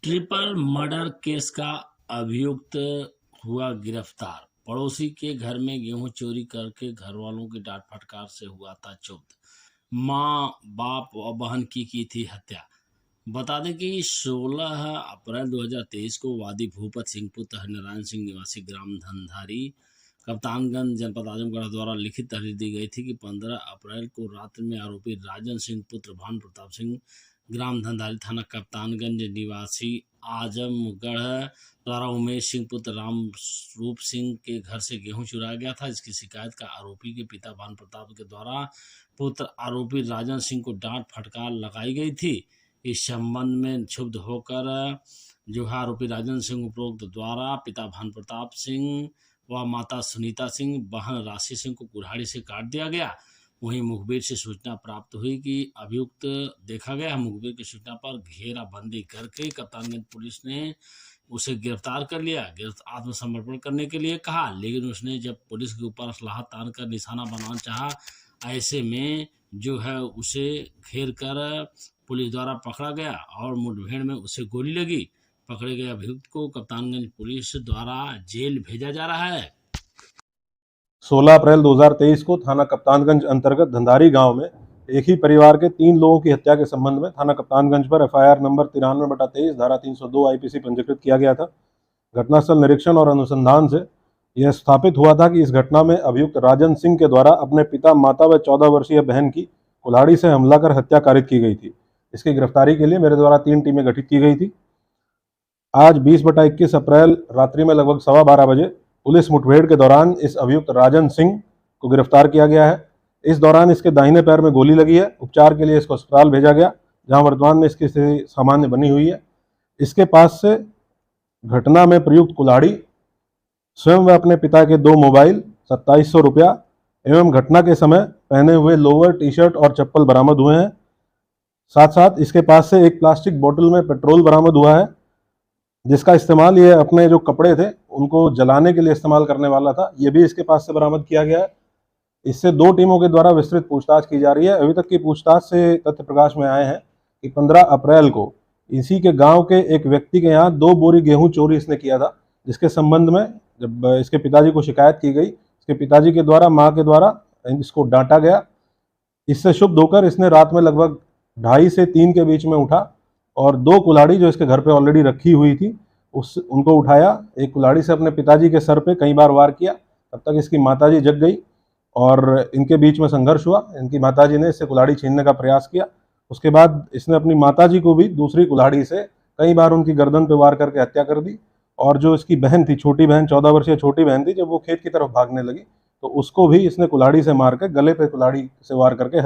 Triple murder case का अभियुक्त हुआ गिरफ्तार। पड़ोसी के घर में गेहूं चोरी करके घर वालों की डांट फटकार से हुआ था क्षुब्ध। मां, बाप और बहन की थी हत्या। बता दें कि 16 अप्रैल 2023 को वादी भूपत सिंह पुत्र हरिनारायण सिंह निवासी ग्राम धनधारी कप्तानगंज जनपद आजमगढ़ द्वारा लिखित तहरीर दी गई थी कि 15 अप्रैल को रात्रि में आरोपी राजन सिंह पुत्र भानु प्रताप सिंह ग्राम धनधारी थाना कप्तानगंज निवासी आजमगढ़ द्वारा उमेश सिंह पुत्र राम रूप सिंह के घर से गेहूं चुराया गया था। इसकी शिकायत का आरोपी के पिता भानु प्रताप के द्वारा पुत्र आरोपी राजन सिंह को डांट फटकार लगाई गई थी। इस संबंध में क्षुब्ध होकर जो है आरोपी राजन सिंह उपरोक्त द्वारा पिता भानु प्रताप सिंह व माता सुनीता सिंह बहन राशि सिंह को कुल्हाड़ी से काट दिया गया। वहीं मुखबिर से सूचना प्राप्त हुई कि अभियुक्त देखा गया। मुखबिर की सूचना पर घेराबंदी करके कप्तानगंज पुलिस ने उसे गिरफ्तार कर लिया। आत्मसमर्पण करने के लिए कहा, लेकिन उसने जब पुलिस के ऊपर असलाह तान कर निशाना बनाना चाहा, ऐसे में जो है उसे घेर कर पुलिस द्वारा पकड़ा गया और मुठभेड़ में उसे गोली लगी। पकड़े गए अभियुक्त को कप्तानगंज पुलिस द्वारा जेल भेजा जा रहा है। 16 अप्रैल 2023 को थाना कप्तानगंज अंतर्गत धंधारी गांव में एक ही परिवार के 3 लोगों की हत्या के संबंध में थाना कप्तानगंज पर एफआईआर नंबर 93/23 धारा 302 आईपीसी पंजीकृत किया गया था। घटनास्थल निरीक्षण और अनुसंधान से यह स्थापित हुआ था कि इस घटना में अभियुक्त राजन सिंह के द्वारा अपने पिता, माता व 14 वर्षीय बहन की कुल्हाड़ी से हमला कर हत्या कारित की गई थी। इसकी गिरफ्तारी के लिए मेरे द्वारा 3 टीमें गठित की गई थी। आज 20/21 अप्रैल रात्रि में लगभग 12:15 बजे पुलिस मुठभेड़ के दौरान इस अभियुक्त राजन सिंह को गिरफ्तार किया गया है। इस दौरान इसके दाहिने पैर में गोली लगी है। उपचार के लिए इसको अस्पताल भेजा गया, जहां वर्तमान में इसकी स्थिति सामान्य बनी हुई है। इसके पास से घटना में प्रयुक्त कुल्हाड़ी, स्वयं व अपने पिता के 2 मोबाइल, 2700 रुपया एवं घटना के समय पहने हुए लोअर, टी-शर्ट और चप्पल बरामद हुए हैं। साथ साथ इसके पास से एक प्लास्टिक बोतल में पेट्रोल बरामद हुआ है, जिसका इस्तेमाल ये अपने जो कपड़े थे उनको जलाने के लिए इस्तेमाल करने वाला था। ये भी इसके पास से बरामद किया गया है। इससे 2 टीमों के द्वारा विस्तृत पूछताछ की जा रही है। अभी तक की पूछताछ से तथ्य प्रकाश में आए हैं कि 15 अप्रैल को इसी के गांव के एक व्यक्ति के यहाँ 2 बोरी गेहूं चोरी इसने किया था, जिसके संबंध में जब इसके पिताजी को शिकायत की गई, इसके पिताजी के द्वारा, माँ के द्वारा इसको डांटा गया। इससे क्षुब्ध होकर इसने रात में लगभग 2:30 से 3 के बीच में उठा और 2 कुल्हाड़ी जो इसके घर पे ऑलरेडी रखी हुई थी उनको उठाया। एक कुल्हाड़ी से अपने पिताजी के सर पे कई बार वार किया। तब तक इसकी माताजी जग गई और इनके बीच में संघर्ष हुआ। इनकी माताजी ने इससे कुल्हाड़ी छीनने का प्रयास किया। उसके बाद इसने अपनी माताजी को भी दूसरी कुल्हाड़ी से कई बार उनकी गर्दन पे वार करके हत्या कर दी। और जो इसकी बहन थी, छोटी बहन, 14 वर्षीय छोटी बहन थी, जब वो खेत की तरफ भागने लगी तो उसको भी इसने कुल्हाड़ी से मार कर गले पे कुल्हाड़ी से वार करके